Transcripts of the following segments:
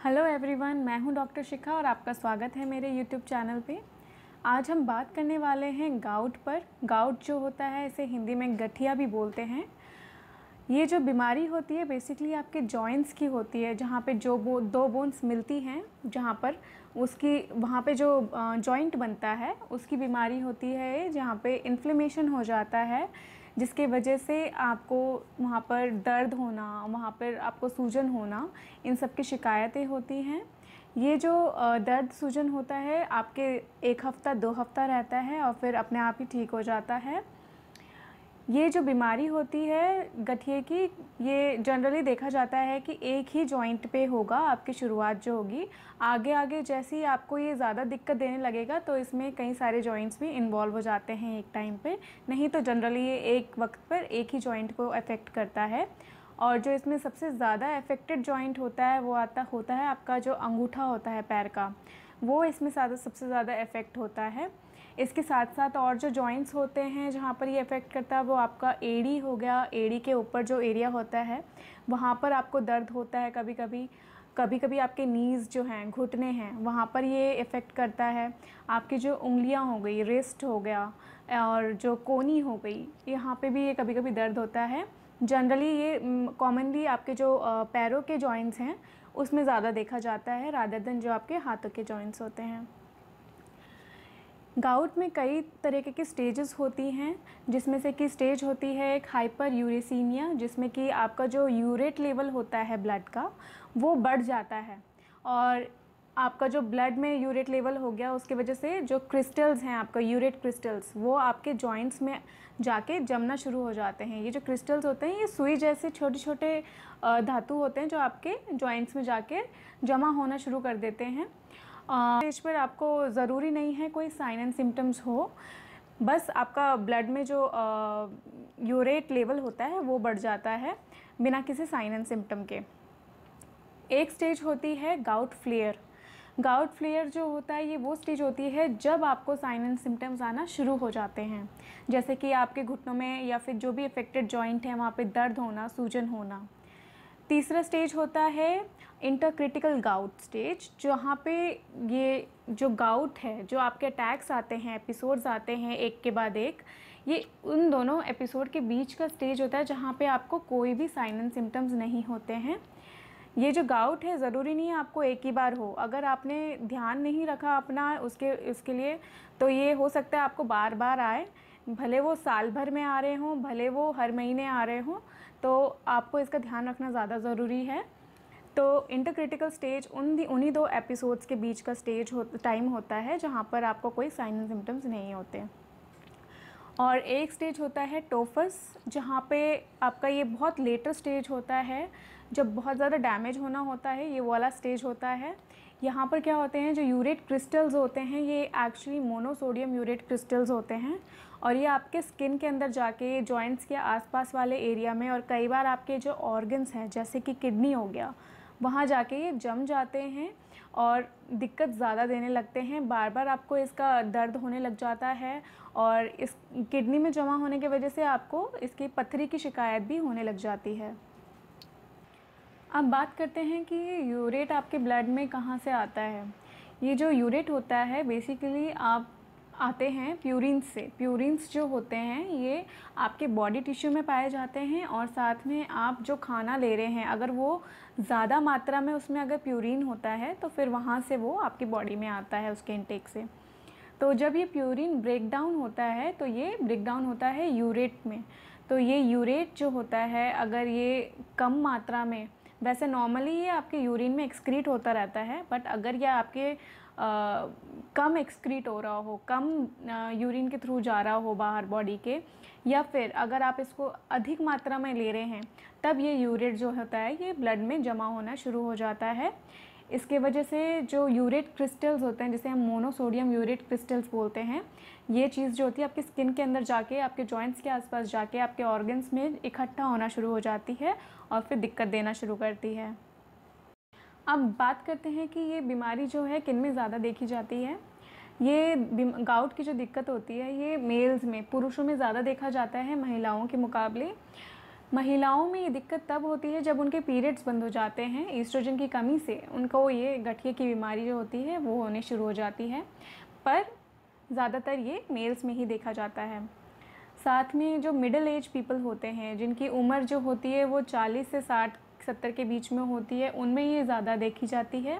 Hello everyone, मैं हूं doctor शिखा और आपका स्वागत है मेरे यूट्यूब चैनल पे। आज हम बात करने वाले हैं गाउट पर। गाउट जो होता है इसे हिंदी में गठिया भी बोलते हैं। ये जो बीमारी होती है बेसिकली आपके जॉइंट्स की होती है, जहाँ पे जो दो बोन्स मिलती हैं, जहाँ पर उसकी वहाँ पे जो जॉइंट बनता है उसकी बीमारी होती है, जहाँ पे इन्फ्लेमेशन हो जाता है, जिसके वजह से आपको वहाँ पर दर्द होना, वहाँ पर आपको सूजन होना, इन सब की शिकायतें होती हैं। ये जो दर्द सूजन होता है आपके 1 हफ़्ता 2 हफ़्ता रहता है और फिर अपने आप ही ठीक हो जाता है। ये जो बीमारी होती है गठिए की, ये जनरली देखा जाता है कि एक ही जॉइंट पे होगा आपकी शुरुआत जो होगी। आगे आगे जैसे ही आपको ये ज़्यादा दिक्कत देने लगेगा तो इसमें कई सारे जॉइंट्स भी इन्वॉल्व हो जाते हैं एक टाइम पे। नहीं तो जनरली ये एक वक्त पर एक ही जॉइंट को अफेक्ट करता है। और जो इसमें सबसे ज़्यादा अफेक्टेड जॉइंट होता है वो होता है आपका जो अंगूठा होता है पैर का, वो इसमें सबसे ज़्यादा अफेक्ट होता है। इसके साथ साथ और जो जॉइंट्स होते हैं जहाँ पर ये अफेक्ट करता है वो आपका एड़ी हो गया। एड़ी के ऊपर जो एरिया होता है वहाँ पर आपको दर्द होता है कभी कभी। कभी कभी आपके नीज़ जो हैं, घुटने हैं, वहाँ पर ये इफ़ेक्ट करता है। आपकी जो उंगलियाँ हो गई, रिस्ट हो गया और जो कोनी हो गई, यहाँ पे भी ये कभी कभी दर्द होता है। जनरली ये कॉमनली आपके जो पैरों के जॉइंट्स हैं उसमें ज़्यादा देखा जाता है रादर देन जो आपके हाथों के जॉइंट्स होते हैं। गाउट में कई तरीके की स्टेजेस होती हैं, जिसमें से कि स्टेज होती है एक हाइपर यूरेसीमिया, जिसमें कि आपका जो यूरेट लेवल होता है ब्लड का वो बढ़ जाता है। और आपका जो ब्लड में यूरेट लेवल हो गया उसकी वजह से जो क्रिस्टल्स हैं, आपका यूरेट क्रिस्टल्स, वो आपके जॉइंट्स में जाके जमना शुरू हो जाते हैं। ये जो क्रिस्टल्स होते हैं ये सुई जैसे छोटे छोटे धातु होते हैं जो आपके जॉइंट्स में जाके जमा होना शुरू कर देते हैं। स्टेज पर आपको ज़रूरी नहीं है कोई साइन एंड सिम्टम्स हो, बस आपका ब्लड में जो यूरेट लेवल होता है वो बढ़ जाता है बिना किसी साइन एंड सिम्टम के। एक स्टेज होती है गाउट फ्लेयर। गाउट फ्लेयर जो होता है ये वो स्टेज होती है जब आपको साइन एंड सिम्टम्स आना शुरू हो जाते हैं, जैसे कि आपके घुटनों में या फिर जो भी अफेक्टेड जॉइंट है वहाँ पे दर्द होना, सूजन होना। तीसरा स्टेज होता है इंटरक्रिटिकल गाउट स्टेज, जहाँ पे ये जो गाउट है, जो आपके अटैक्स आते हैं, एपिसोड्स आते हैं एक के बाद एक, ये उन दोनों एपिसोड के बीच का स्टेज होता है जहाँ पे आपको कोई भी साइन एंड सिम्टम्स नहीं होते हैं। ये जो गाउट है ज़रूरी नहीं है आपको एक ही बार हो। अगर आपने ध्यान नहीं रखा अपना उसके लिए तो ये हो सकता है आपको बार बार आए, भले वो साल भर में आ रहे हों, भले वो हर महीने आ रहे हों, तो आपको इसका ध्यान रखना ज़्यादा ज़रूरी है। तो इंटरक्रिटिकल स्टेज उन्हीं 2 एपिसोड्स के बीच का टाइम होता है जहाँ पर आपको कोई साइन एंड सिम्टम्स नहीं होते। और एक स्टेज होता है टोफस, जहाँ पे आपका ये बहुत लेटर स्टेज होता है, जब बहुत ज़्यादा डैमेज होना होता है, ये वाला स्टेज होता है। यहाँ पर क्या होते हैं, जो यूरेट क्रिस्टल्स होते हैं ये एक्चुअली मोनोसोडियम यूरेट क्रिस्टल्स होते हैं और ये आपके स्किन के अंदर जाके जॉइंट्स के आसपास वाले एरिया में और कई बार आपके जो ऑर्गन्स हैं जैसे कि किडनी हो गया, वहाँ जाके ये जम जाते हैं और दिक्कत ज़्यादा देने लगते हैं। बार बार आपको इसका दर्द होने लग जाता है और इस किडनी में जमा होने की वजह से आपको इसकी पथरी की शिकायत भी होने लग जाती है। अब बात करते हैं कि यूरेट आपके ब्लड में कहाँ से आता है। ये जो यूरेट होता है बेसिकली आप आते हैं प्यूरिन्स से। प्यूरिन्स जो होते हैं ये आपके बॉडी टिश्यू में पाए जाते हैं और साथ में आप जो खाना ले रहे हैं अगर वो ज़्यादा मात्रा में उसमें अगर प्यूरिन होता है तो फिर वहाँ से वो आपकी बॉडी में आता है उसके इनटेक से। तो जब ये प्यूरिन ब्रेक डाउन होता है तो ये ब्रेक डाउन होता है यूरेट में। तो ये यूरेट जो होता है अगर ये कम मात्रा में, वैसे नॉर्मली ये आपके यूरिन में एक्सक्रीट होता रहता है, बट अगर ये आपके कम एक्सक्रीट हो रहा हो, कम यूरिन के थ्रू जा रहा हो बाहर बॉडी के, या फिर अगर आप इसको अधिक मात्रा में ले रहे हैं, तब ये यूरेट जो होता है ये ब्लड में जमा होना शुरू हो जाता है। इसके वजह से जो यूरेट क्रिस्टल्स होते हैं, जिसे हम मोनोसोडियम यूरेट क्रिस्टल्स बोलते हैं, ये चीज़ जो होती है आपकी स्किन के अंदर जाके, आपके जॉइंट्स के आसपास जाके आपके ऑर्गन्स में इकट्ठा होना शुरू हो जाती है और फिर दिक्कत देना शुरू करती है। अब बात करते हैं कि ये बीमारी जो है किन में ज़्यादा देखी जाती है। ये गाउट की जो दिक्कत होती है ये मेल्स में, पुरुषों में ज़्यादा देखा जाता है महिलाओं के मुकाबले। महिलाओं में ये दिक्कत तब होती है जब उनके पीरियड्स बंद हो जाते हैं। ईस्ट्रोजन की कमी से उनको ये गठिए की बीमारी जो होती है वो होने शुरू हो जाती है, पर ज़्यादातर ये मेल्स में ही देखा जाता है। साथ में जो मिडिल एज पीपल होते हैं, जिनकी उम्र जो होती है वो 40 से 60-70 के बीच में होती है, उनमें ये ज़्यादा देखी जाती है।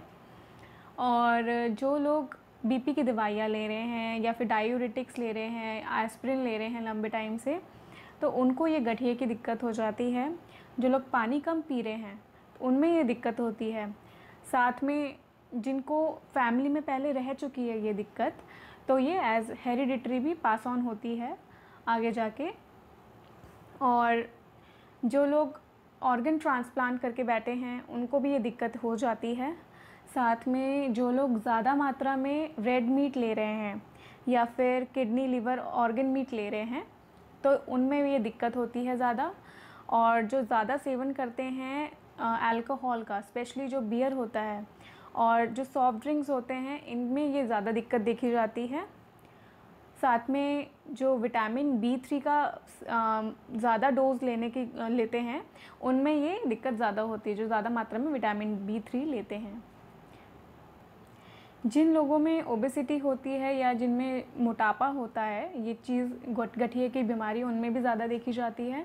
और जो लोग बीपी की दवाइयाँ ले रहे हैं या फिर डायूरेटिक्स ले रहे हैं, एस्पिरिन ले रहे हैं लंबे टाइम से, तो उनको ये गठिए की दिक्कत हो जाती है। जो लोग पानी कम पी रहे हैं उनमें ये दिक्कत होती है। साथ में जिनको फैमिली में पहले रह चुकी है ये दिक्कत, तो ये एज हेरिडिटरी भी पास ऑन होती है आगे जाके। और जो लोग ऑर्गन ट्रांसप्लांट करके बैठे हैं उनको भी ये दिक्कत हो जाती है। साथ में जो लोग ज़्यादा मात्रा में रेड मीट ले रहे हैं या फिर किडनी लिवर ऑर्गन मीट ले रहे हैं, तो उनमें भी ये दिक्कत होती है ज़्यादा। और जो ज़्यादा सेवन करते हैं अल्कोहल का, स्पेशली जो बियर होता है और जो सॉफ्ट ड्रिंक्स होते हैं, इनमें ये ज़्यादा दिक्कत देखी जाती है। साथ में जो विटामिन B3 का ज़्यादा डोज लेते हैं, उनमें ये दिक्कत ज़्यादा होती है, जो ज़्यादा मात्रा में विटामिन B3 लेते हैं। जिन लोगों में ओबेसिटी होती है या जिनमें मोटापा होता है, ये चीज़ गठिए की बीमारी उनमें भी ज़्यादा देखी जाती है।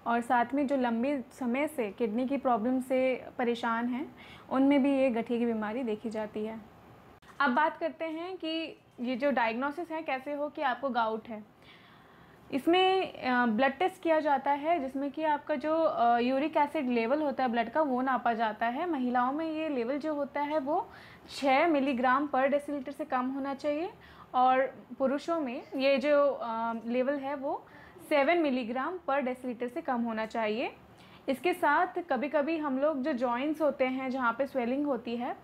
और साथ में जो लंबे समय से किडनी की प्रॉब्लम से परेशान हैं, उनमें भी ये गठिए की बीमारी देखी जाती है। अब बात करते हैं कि ये जो डायग्नोसिस है कैसे हो कि आपको गाउट है। इसमें ब्लड टेस्ट किया जाता है, जिसमें कि आपका जो यूरिक एसिड लेवल होता है ब्लड का, वो नापा जाता है। महिलाओं में ये लेवल जो होता है वो 6 मिलीग्राम पर डेसीलीटर से कम होना चाहिए, और पुरुषों में ये जो लेवल है वो 7 मिलीग्राम पर डेसीलीटर से कम होना चाहिए। इसके साथ कभी कभी हम लोग जो जॉइंट्स होते हैं जहाँ पे स्वेलिंग होती है,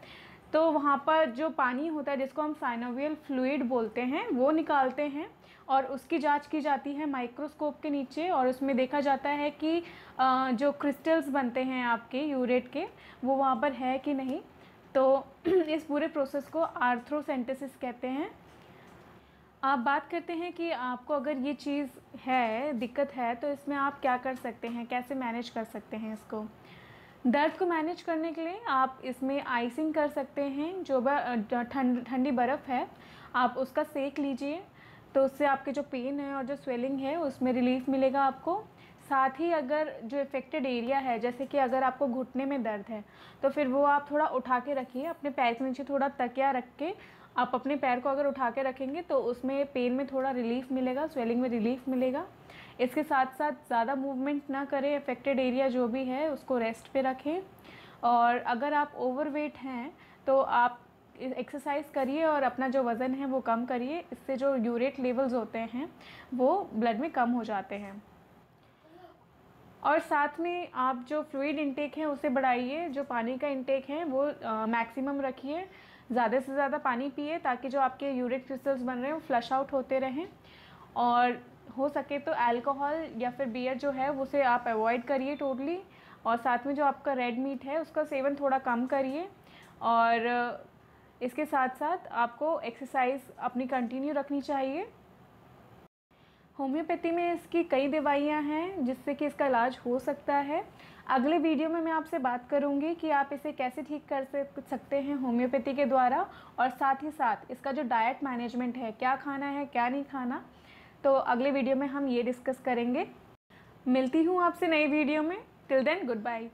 तो वहाँ पर जो पानी होता है जिसको हम साइनोवियल फ्लूइड बोलते हैं, वो निकालते हैं और उसकी जांच की जाती है माइक्रोस्कोप के नीचे। और उसमें देखा जाता है कि जो क्रिस्टल्स बनते हैं आपके यूरेट के, वो वहाँ पर है कि नहीं। तो इस पूरे प्रोसेस को आर्थ्रोसेंटेसिस कहते हैं। आप बात करते हैं कि आपको अगर ये चीज़ है, दिक्कत है, तो इसमें आप क्या कर सकते हैं, कैसे मैनेज कर सकते हैं इसको। दर्द को मैनेज करने के लिए आप इसमें आइसिंग कर सकते हैं। जो ठंडी बर्फ़ है आप उसका सेक लीजिए, तो उससे आपके जो पेन है और जो स्वेलिंग है उसमें रिलीफ मिलेगा आपको। साथ ही अगर जो इफ़ेक्टेड एरिया है, जैसे कि अगर आपको घुटने में दर्द है, तो फिर वो आप थोड़ा उठा के रखिए, अपने पैर के नीचे थोड़ा तकिया रख के आप अपने पैर को अगर उठा के रखेंगे तो उसमें पेन में थोड़ा रिलीफ मिलेगा, स्वेलिंग में रिलीफ मिलेगा। इसके साथ साथ ज़्यादा मूवमेंट ना करें, अफेक्टेड एरिया जो भी है उसको रेस्ट पे रखें। और अगर आप ओवरवेट हैं तो आप एक्सरसाइज करिए और अपना जो वज़न है वो कम करिए। इससे जो यूरेट लेवल्स होते हैं वो ब्लड में कम हो जाते हैं। और साथ में आप जो फ्लूइड इंटेक है उसे बढ़ाइए, जो पानी का इंटेक है वो मैक्सिमम रखिए। ज़्यादा से ज़्यादा पानी पिए ताकि जो आपके यूरिक क्रिस्टल्स बन रहे हैं वो फ्लश आउट होते रहें। और हो सके तो अल्कोहल या फिर बियर जो है उसे आप अवॉइड करिए टोटली। और साथ में जो आपका रेड मीट है उसका सेवन थोड़ा कम करिए। और इसके साथ साथ आपको एक्सरसाइज अपनी कंटिन्यू रखनी चाहिए। होम्योपैथी में इसकी कई दवाइयाँ हैं जिससे कि इसका इलाज हो सकता है। अगले वीडियो में मैं आपसे बात करूंगी कि आप इसे कैसे ठीक कर सकते हैं होम्योपैथी के द्वारा, और साथ ही साथ इसका जो डाइट मैनेजमेंट है, क्या खाना है क्या नहीं खाना, तो अगले वीडियो में हम ये डिस्कस करेंगे। मिलती हूँ आपसे नई वीडियो में। Till then good bye.